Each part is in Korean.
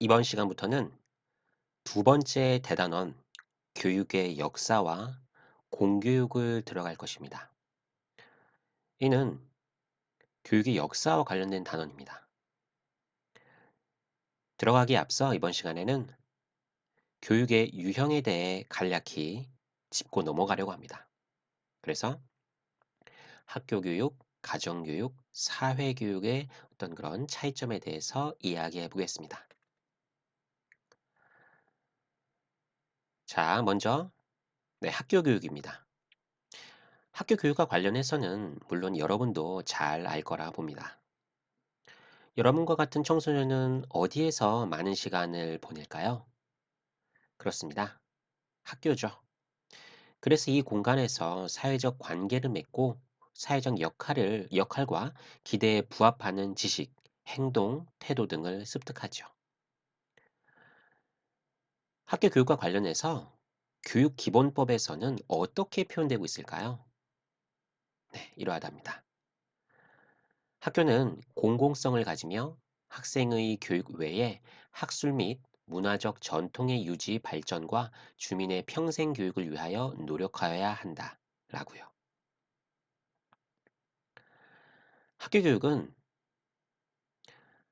이번 시간부터는 두 번째 대단원 교육의 역사와 공교육을 들어갈 것입니다. 이는 교육의 역사와 관련된 단원입니다. 들어가기에 앞서 이번 시간에는 교육의 유형에 대해 간략히 짚고 넘어가려고 합니다. 그래서 학교 교육, 가정 교육, 사회 교육의 어떤 그런 차이점에 대해서 이야기해 보겠습니다. 자, 먼저 학교 교육입니다. 학교 교육과 관련해서는 물론 여러분도 잘 알 거라 봅니다. 여러분과 같은 청소년은 어디에서 많은 시간을 보낼까요? 그렇습니다. 학교죠. 그래서 이 공간에서 사회적 관계를 맺고 사회적 역할과 기대에 부합하는 지식, 행동, 태도 등을 습득하죠. 학교 교육과 관련해서 교육기본법에서는 어떻게 표현되고 있을까요? 네, 이러하답니다. 학교는 공공성을 가지며 학생의 교육 외에 학술 및 문화적 전통의 유지 발전과 주민의 평생 교육을 위하여 노력하여야 한다. 라고요. 학교 교육은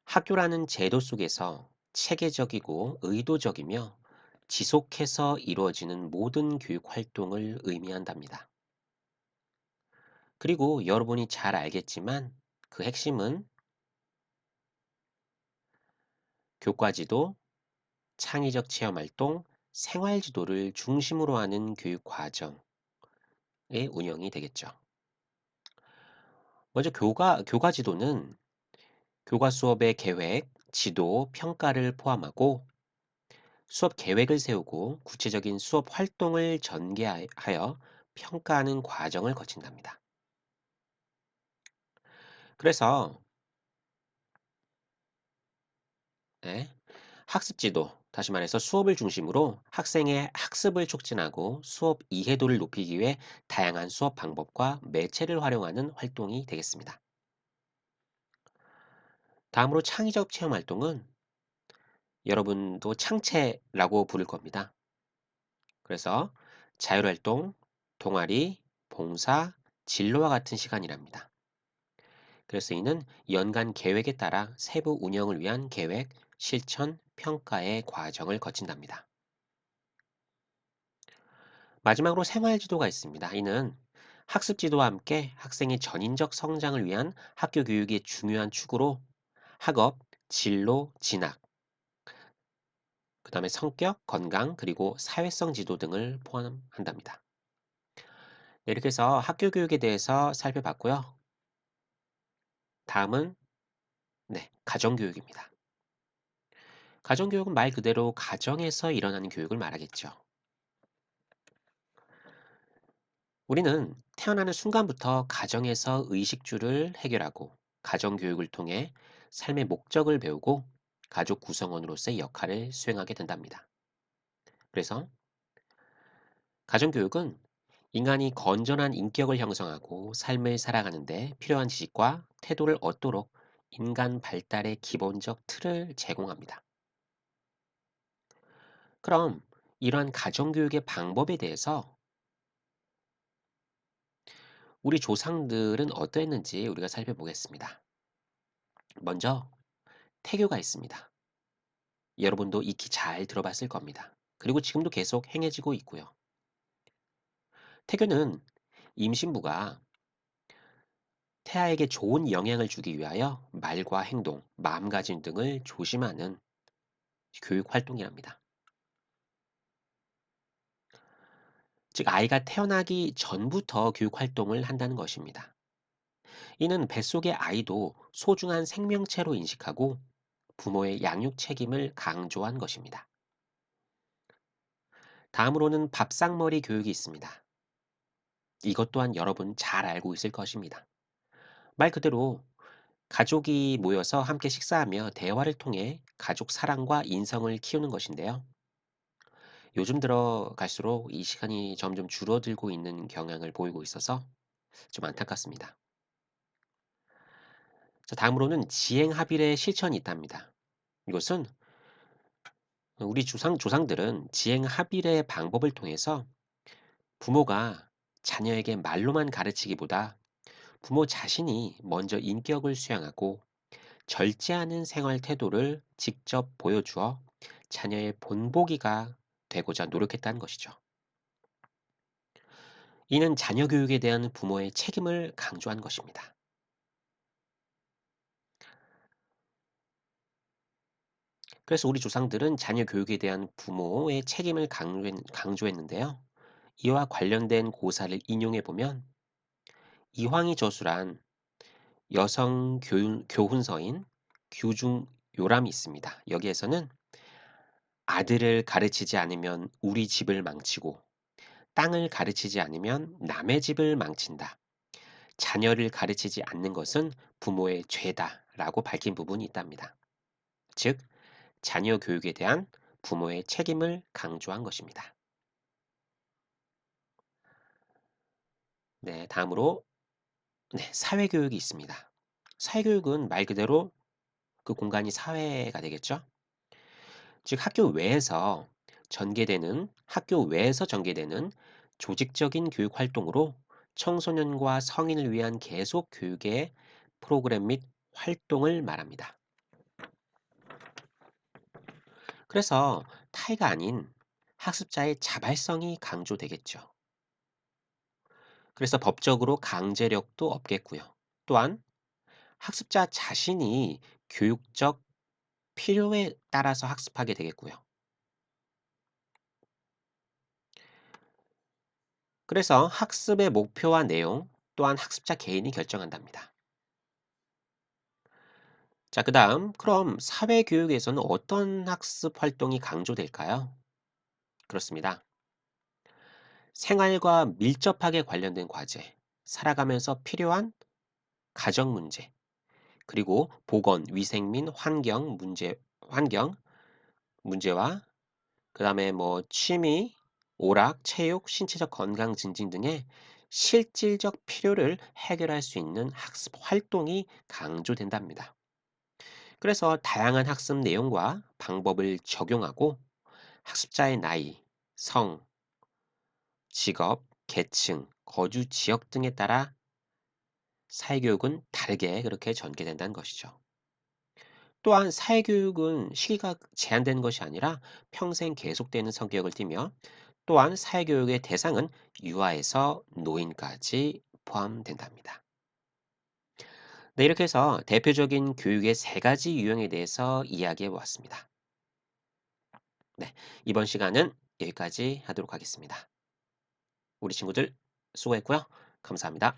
학교라는 제도 속에서 체계적이고 의도적이며 지속해서 이루어지는 모든 교육 활동을 의미한답니다. 그리고 여러분이 잘 알겠지만 그 핵심은 교과지도, 창의적 체험 활동, 생활 지도를 중심으로 하는 교육 과정의 운영이 되겠죠. 먼저 교과 지도는 교과 수업의 계획, 지도, 평가를 포함하고 수업 계획을 세우고 구체적인 수업 활동을 전개하여 평가하는 과정을 거친답니다. 그래서 네, 학습 지도, 다시 말해서 수업을 중심으로 학생의 학습을 촉진하고 수업 이해도를 높이기 위해 다양한 수업 방법과 매체를 활용하는 활동이 되겠습니다. 다음으로 창의적 체험 활동은 여러분도 창체라고 부를 겁니다. 그래서 자율활동, 동아리, 봉사, 진로와 같은 시간이랍니다. 그래서 이는 연간 계획에 따라 세부 운영을 위한 계획, 실천, 평가의 과정을 거친답니다. 마지막으로 생활지도가 있습니다. 이는 학습지도와 함께 학생의 전인적 성장을 위한 학교 교육의 중요한 축으로 학업, 진로, 진학, 그 다음에 성격, 건강, 그리고 사회성 지도 등을 포함한답니다. 네, 이렇게 해서 학교 교육에 대해서 살펴봤고요. 다음은 가정교육입니다. 가정교육은 말 그대로 가정에서 일어나는 교육을 말하겠죠. 우리는 태어나는 순간부터 가정에서 의식주를 해결하고 가정교육을 통해 삶의 목적을 배우고 가족 구성원으로서의 역할을 수행하게 된답니다. 그래서 가정교육은 인간이 건전한 인격을 형성하고 삶을 살아가는데 필요한 지식과 태도를 얻도록 인간 발달의 기본적 틀을 제공합니다. 그럼 이러한 가정교육의 방법에 대해서 우리 조상들은 어떠했는지 우리가 살펴보겠습니다. 먼저 태교가 있습니다. 여러분도 익히 잘 들어봤을 겁니다. 그리고 지금도 계속 행해지고 있고요. 태교는 임신부가 태아에게 좋은 영향을 주기 위하여 말과 행동, 마음가짐 등을 조심하는 교육 활동이랍니다. 즉, 아이가 태어나기 전부터 교육 활동을 한다는 것입니다. 이는 뱃속의 아이도 소중한 생명체로 인식하고 부모의 양육 책임을 강조한 것입니다. 다음으로는 밥상머리 교육이 있습니다. 이것 또한 여러분 잘 알고 있을 것입니다. 말 그대로 가족이 모여서 함께 식사하며 대화를 통해 가족 사랑과 인성을 키우는 것인데요. 요즘 들어 갈수록 이 시간이 점점 줄어들고 있는 경향을 보이고 있어서 좀 안타깝습니다. 자, 다음으로는 지행합일의 실천이 있답니다. 이것은 우리 조상들은 지행 합일의 방법을 통해서 부모가 자녀에게 말로만 가르치기보다 부모 자신이 먼저 인격을 수양하고 절제하는 생활 태도를 직접 보여주어 자녀의 본보기가 되고자 노력했다는 것이죠. 이는 자녀 교육에 대한 부모의 책임을 강조한 것입니다. 그래서 우리 조상들은 자녀 교육에 대한 부모의 책임을 강조했는데요. 이와 관련된 고사를 인용해 보면 이황희 저술한 여성 교훈서인 규중요람이 있습니다. 여기에서는 아들을 가르치지 않으면 우리 집을 망치고 땅을 가르치지 않으면 남의 집을 망친다. 자녀를 가르치지 않는 것은 부모의 죄다라고 밝힌 부분이 있답니다. 즉, 자녀 교육에 대한 부모의 책임을 강조한 것입니다. 네, 다음으로 사회교육이 있습니다. 사회교육은 말 그대로 그 공간이 사회가 되겠죠. 즉, 학교 외에서 전개되는 조직적인 교육 활동으로 청소년과 성인을 위한 계속 교육의 프로그램 및 활동을 말합니다. 그래서 타의가 아닌 학습자의 자발성이 강조되겠죠. 그래서 법적으로 강제력도 없겠고요. 또한 학습자 자신이 교육적 필요에 따라서 학습하게 되겠고요. 그래서 학습의 목표와 내용 또한 학습자 개인이 결정한답니다. 자, 그럼 사회교육에서는 어떤 학습 활동이 강조될까요? 그렇습니다. 생활과 밀접하게 관련된 과제, 살아가면서 필요한 가정 문제, 그리고 보건, 위생 및 환경 문제와 그다음에 뭐 취미, 오락, 체육, 신체적 건강 증진 등의 실질적 필요를 해결할 수 있는 학습 활동이 강조된답니다. 그래서 다양한 학습 내용과 방법을 적용하고 학습자의 나이, 성, 직업, 계층, 거주 지역 등에 따라 사회교육은 다르게 그렇게 전개된다는 것이죠. 또한 사회교육은 시기가 제한되는 것이 아니라 평생 계속되는 성격을 띠며 또한 사회교육의 대상은 유아에서 노인까지 포함된답니다. 네, 이렇게 해서 대표적인 교육의 세 가지 유형에 대해서 이야기해 보았습니다. 네, 이번 시간은 여기까지 하도록 하겠습니다. 우리 친구들 수고했고요. 감사합니다.